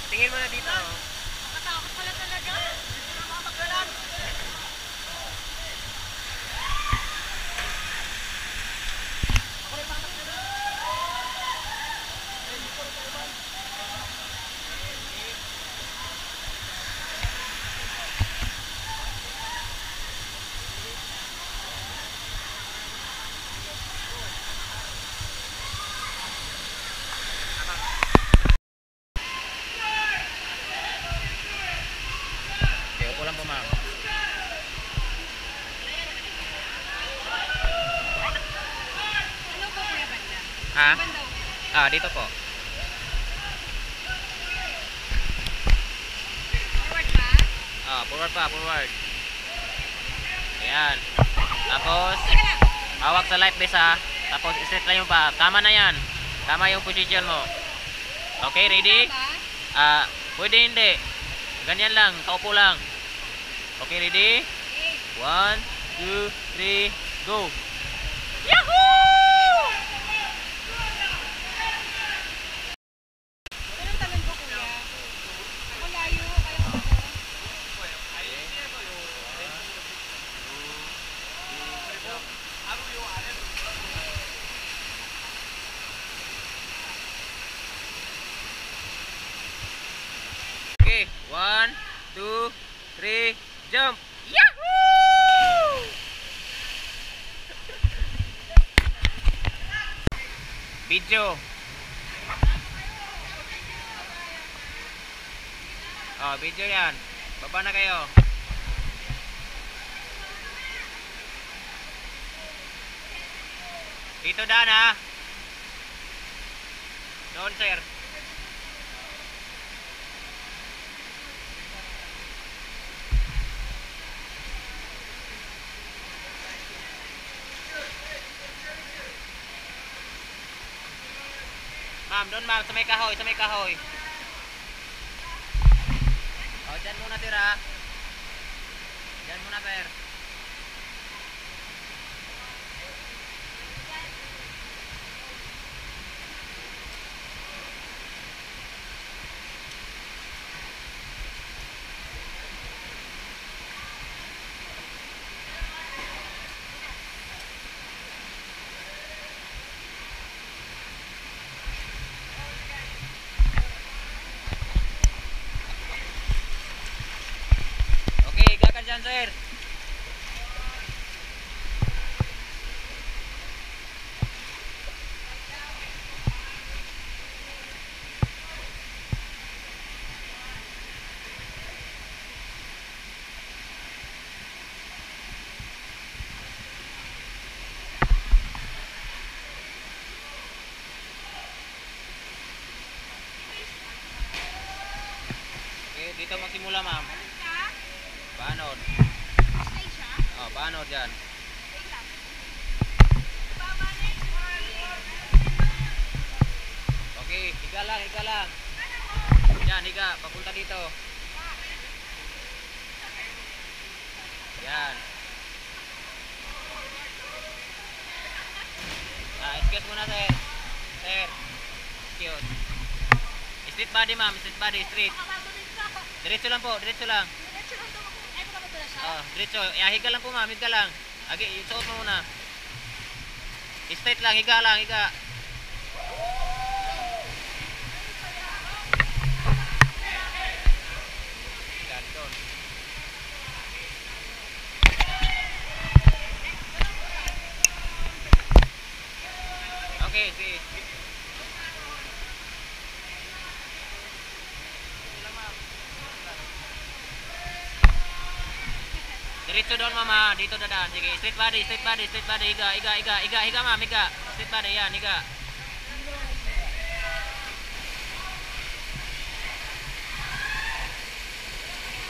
Tingin mo na dito. Nakatakot pala talaga. Magkalan. Okay, upo lang po ma'am. Ano po kuya banda? Ha? Banda po. Dito po. Forward pa? Forward pa, forward. Ayan. Tapos, Teka lang. hawak sa life vest ha. Tapos, straight lang yung pa. Tama na yan. Tama yung position mo. Okay, ready? Ba? Pwede hindi. Ganyan lang, kaupo lang. Okay, ready? Okay. 1, 2, 3, go! Anong talon po kuya? Ako layo. Kaya ko ako. Okay, 1, 2, 3, jump! Yahoo! Video. Video yan. Baba na kayo. Dito daan ha. Doon sir. Ma'am, doon ma'am, sa may kahoy, sa may kahoy. Dyan muna tira. Dyan muna sir. Okay, gakan dyan sir. Okay, dito magsimula ma'am. Paano? Ay siya? Paano dyan? Wait lang. Okay, higa lang, higa lang. Yan, higa, papunta dito. Yan. Excuse muna sir. Sir. Excuse. Street body ma'am, street body, street. Diretso lang po, diretso lang. Diretso lang to. Ay, makapito na siya? Diretso. Higa lang po ma'am, higa lang. Agi, isuot mo muna. Straight lang, higa lang, higa. Yan, doon. Okay, sige. Diretso doon mama, dito dadaan. Sige, straight body, straight body, straight body. Higa, higa, higa, higa, higa ma'am, higa. Straight body, yan, higa.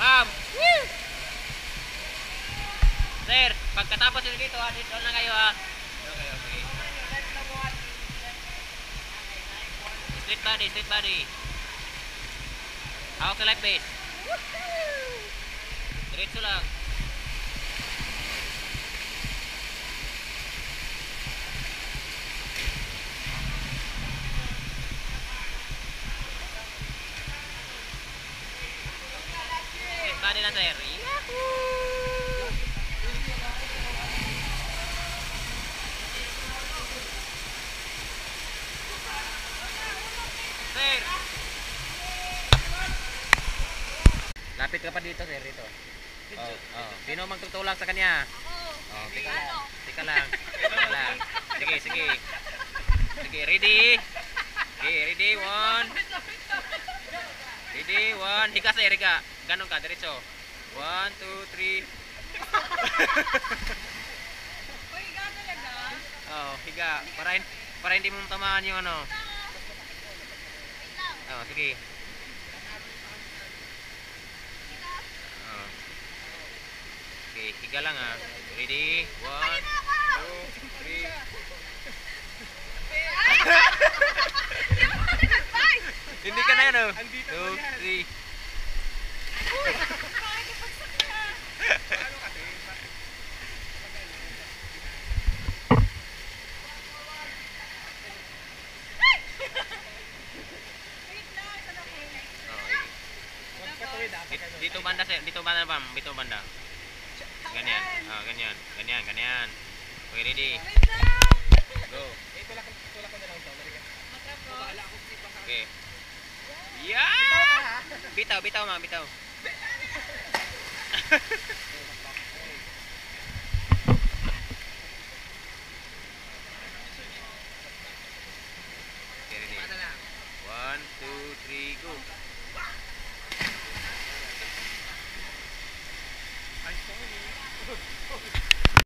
Ma'am. Woo! Sir, pagkatapos nyo dito ha, dito na kayo ha. Okay, okay. Straight body, straight body. Hawak sa life base. Diretso lang. body lang, sir. Yahoo! Sir! Lapit ka pa dito, sir, dito. Oh, oh. Sino magtutulak sa kanya? Oh, tika lang. Tika lang. Tika lang. Sige, sige. Sige, ready? Okay, ready? One. Ready? One. Higa, sir, higa. Ganon ka, diretso. 1, 2, 3. Uy, gano'n talaga? Oh, higa. Para hindi mo tamaan yung ano. Oh, sige. Oh. Okay, higa lang ah. Ready? 1, 2, 3. Hindi ka na yan oh. 2, 3. Dito banda sir, dito banda ma'am, dito banda. Ganyan. Ah, ganyan. Ganyan, ganyan. Okay, ready. Go. Tulak ko na lang to. Okay. Yeah! Bitaw, bitaw ma'am, bitaw.